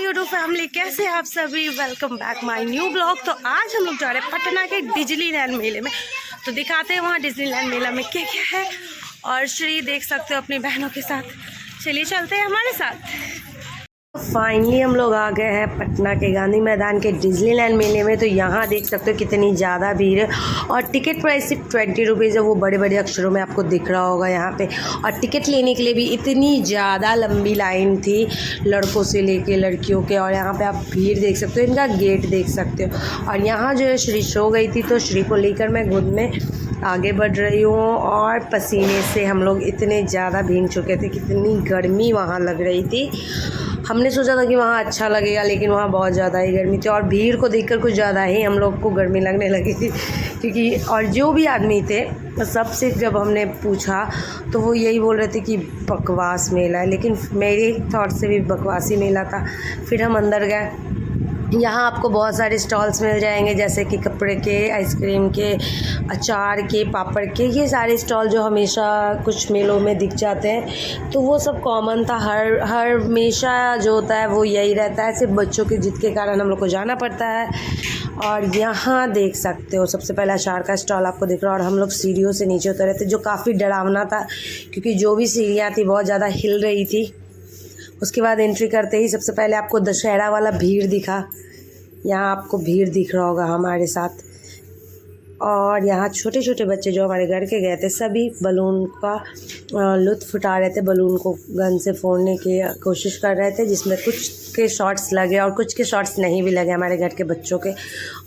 YouTube family, कैसे आप सभी। Welcome back my new blog. तो आज हम लोग जा रहे हैं पटना के डिज्नीलैंड मेले में। तो दिखाते हैं वहाँ डिज्नीलैंड मेला में क्या क्या है। और श्री देख सकते हो अपनी बहनों के साथ। चलिए चलते हैं हमारे साथ। फाइनली हम लोग आ गए हैं पटना के गांधी मैदान के डिज्नीलैंड मेले में। तो यहाँ देख सकते हो कितनी ज़्यादा भीड़ है और टिकट प्राइस सिर्फ 20 रुपीज़ है। वो बड़े बड़े अक्षरों में आपको दिख रहा होगा यहाँ पे। और टिकट लेने के लिए भी इतनी ज़्यादा लंबी लाइन थी, लड़कों से लेके लड़कियों के। और यहाँ पे आप भीड़ देख सकते हो, इनका गेट देख सकते हो। और यहाँ जो है श्री सो गई थी, तो श्री को लेकर मैं खुद में आगे बढ़ रही हूँ। और पसीने से हम लोग इतने ज़्यादा भीग चुके थे, कितनी गर्मी वहाँ लग रही थी। हमने सोचा था कि वहाँ अच्छा लगेगा, लेकिन वहाँ बहुत ज़्यादा ही गर्मी थी। और भीड़ को देखकर कुछ ज़्यादा ही हम लोग को गर्मी लगने लगी थी, क्योंकि और जो भी आदमी थे सबसे जब हमने पूछा तो वो यही बोल रहे थे कि बकवास मेला है। लेकिन मेरे थॉट से भी बकवासी मेला था। फिर हम अंदर गए। यहाँ आपको बहुत सारे स्टॉल्स मिल जाएंगे, जैसे कि कपड़े के, आइसक्रीम के, अचार के, पापड़ के। ये सारे स्टॉल जो हमेशा कुछ मेलों में दिख जाते हैं, तो वो सब कॉमन था। हर हमेशा जो होता है वो यही रहता है। सिर्फ बच्चों की जिद के कारण हम लोग को जाना पड़ता है। और यहाँ देख सकते हो सबसे पहले अचार का स्टॉल आपको दिख रहा है। और हम लोग सीढ़ियों से नीचे उतरे थे, जो काफ़ी डरावना था, क्योंकि जो भी सीढ़ियाँ थी बहुत ज़्यादा हिल रही थी। उसके बाद एंट्री करते ही सबसे पहले आपको दशहरा वाला भीड़ दिखा। यहाँ आपको भीड़ दिख रहा होगा हमारे साथ। और यहाँ छोटे छोटे बच्चे जो हमारे घर के गए थे, सभी बलून का लुत्फ़ उठा रहे थे। बलून को गन से फोड़ने की कोशिश कर रहे थे, जिसमें कुछ के शॉट्स लगे और कुछ के शॉट्स नहीं भी लगे हमारे घर के बच्चों के।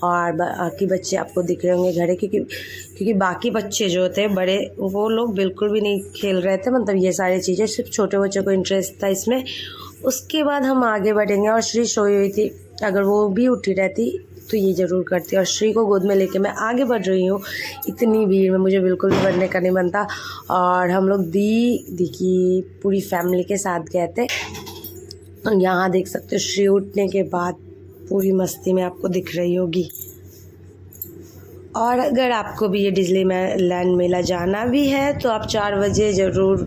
और बाकी बच्चे आपको दिख रहे होंगे घरे, क्योंकि बाकी बच्चे जो थे बड़े, वो लोग बिल्कुल भी नहीं खेल रहे थे। मतलब ये सारी चीज़ें सिर्फ छोटे बच्चों को इंटरेस्ट था इसमें। उसके बाद हम आगे बढ़ेंगे। और श्री सोई हुई थी, अगर वो भी उठी रहती तो ये ज़रूर करती। और श्री को गोद में लेके मैं आगे बढ़ रही हूँ। इतनी भीड़ में मुझे बिल्कुल भी बढ़ने का नहीं बनता। और हम लोग दी की पूरी फैमिली के साथ गए थे। और यहाँ देख सकते हो श्री उठने के बाद पूरी मस्ती में आपको दिख रही होगी। और अगर आपको भी ये डिज्नीलैंड मेला जाना भी है, तो आप 4 बजे ज़रूर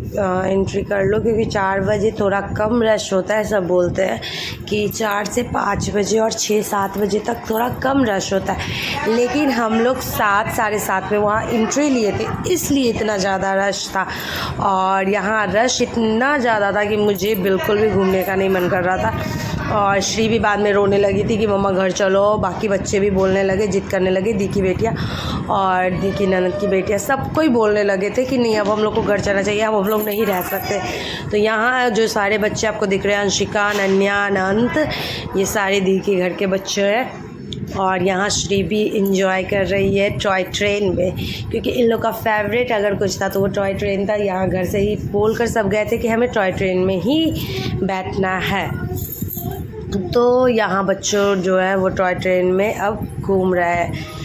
एंट्री कर लो, क्योंकि 4 बजे थोड़ा कम रश होता है। सब बोलते हैं कि 4 से 5 बजे और 6-7 बजे तक थोड़ा कम रश होता है। लेकिन हम लोग 7 साढ़े 7 में वहाँ एंट्री लिए थे, इसलिए इतना ज़्यादा रश था। और यहाँ रश इतना ज़्यादा था कि मुझे बिल्कुल भी घूमने का नहीं मन कर रहा था। और श्री भी बाद में रोने लगी थी कि मम्मा घर चलो। बाकी बच्चे भी बोलने लगे, जिद करने लगे। दी की बेटियाँ और दी की ननद की बेटियाँ, सब कोई बोलने लगे थे कि नहीं, अब हम लोग को घर चलना चाहिए, अब हम लोग नहीं रह सकते। तो यहाँ जो सारे बच्चे आपको दिख रहे हैं, अंशिका, अनन्या, अनंत, ये सारे दी के घर के बच्चे हैं। और यहाँ श्री भी इंजॉय कर रही है टॉय ट्रेन में, क्योंकि इन लोग का फेवरेट अगर कुछ था तो वो टॉय ट्रेन था। यहाँ घर से ही बोल कर सब गए थे कि हमें टॉय ट्रेन में ही बैठना है। तो यहाँ बच्चों जो है वो टॉय ट्रेन में अब घूम रहा है।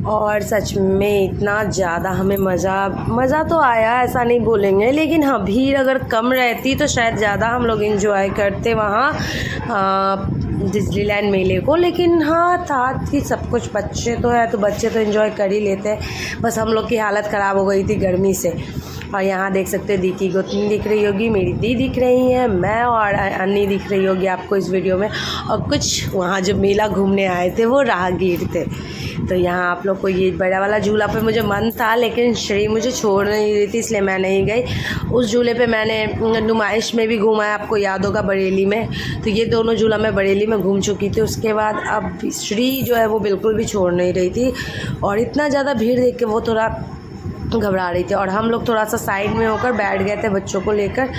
और सच में इतना ज़्यादा हमें मज़ा तो आया, ऐसा नहीं बोलेंगे। लेकिन हाँ, भीड़ अगर कम रहती तो शायद ज़्यादा हम लोग इंजॉय करते वहाँ डिज्नीलैंड मेले को। लेकिन हाँ, था कि सब कुछ बच्चे तो है, तो बच्चे तो इंजॉय कर ही लेते हैं। बस हम लोग की हालत ख़राब हो गई थी गर्मी से। और यहाँ देख सकते हैं दी की गोतनी दिख रही होगी, मेरी दी दिख रही है, मैं और अन्नी दिख रही होगी आपको इस वीडियो में। और कुछ वहाँ जो मेला घूमने आए थे वो राहगीर थे। तो यहाँ आप लोग को ये बड़ा वाला झूला पे मुझे मन था, लेकिन श्री मुझे छोड़ नहीं रही थी, इसलिए मैं नहीं गई। उस झूले पे मैंने नुमाइश में भी घूमा है, आपको याद होगा, बरेली में। तो ये दोनों झूला मैं बरेली में घूम चुकी थी। उसके बाद अब श्री जो है वो बिल्कुल भी छोड़ नहीं रही थी। और इतना ज़्यादा भीड़ देख के वो थोड़ा घबरा रही थी। और हम लोग थोड़ा सा साइड में होकर बैठ गए थे बच्चों को लेकर।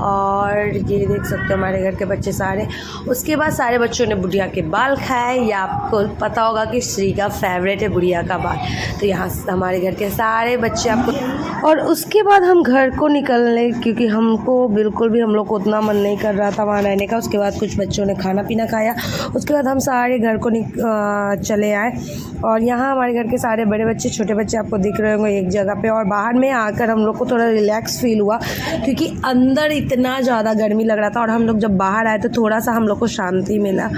और ये देख सकते हो हमारे घर के बच्चे सारे। उसके बाद सारे बच्चों ने बुढ़िया के बाल खाए। या आपको पता होगा कि श्री का फेवरेट है बुढ़िया का बाल। तो यहाँ हमारे घर के सारे बच्चे आपको। और उसके बाद हम घर को निकलने, क्योंकि हमको बिल्कुल भी हम लोग को उतना मन नहीं कर रहा था वहाँ रहने का। उसके बाद कुछ बच्चों ने खाना पीना खाया। उसके बाद हम सारे घर को चले आए। और यहाँ हमारे घर के सारे बड़े बच्चे, छोटे बच्चे आपको दिख रहे होंगे एक जगह जगह पे, और बाहर में आकर हम लोग को थोड़ा रिलैक्स फील हुआ क्योंकि अंदर इतना ज़्यादा गर्मी लग रहा था, और हम लोग जब बाहर आए तो थोड़ा सा हम लोग को शांति मिला।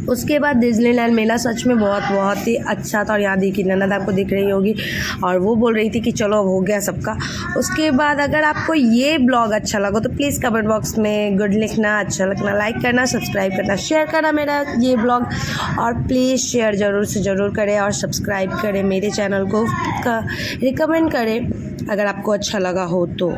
उसके बाद डिज्नीलैंड मेला सच में बहुत ही अच्छा था। और यहाँ देखिए ननद आपको दिख रही होगी, और वो बोल रही थी कि चलो अब हो गया सबका। उसके बाद अगर आपको ये ब्लॉग अच्छा लगा तो प्लीज़ कमेंट बॉक्स में गुड लिखना, अच्छा लगना, लाइक करना, सब्सक्राइब करना, शेयर करना मेरा ये ब्लॉग, और प्लीज़ शेयर ज़रूर से ज़रूर करें और सब्सक्राइब करें मेरे चैनल को, रिकमेंड करें अगर आपको अच्छा लगा हो तो।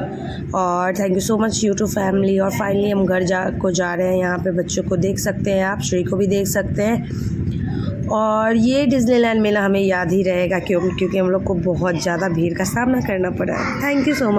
और thank you so much YouTube family. और फाइनली हम घर जा रहे हैं। यहाँ पे बच्चों को देख सकते हैं आप, श्री को भी देख सकते हैं। और ये डिज्नीलैंड मेला हमें याद ही रहेगा क्योंकि हम लोग को बहुत ज़्यादा भीड़ का सामना करना पड़ा है। Thank you so much.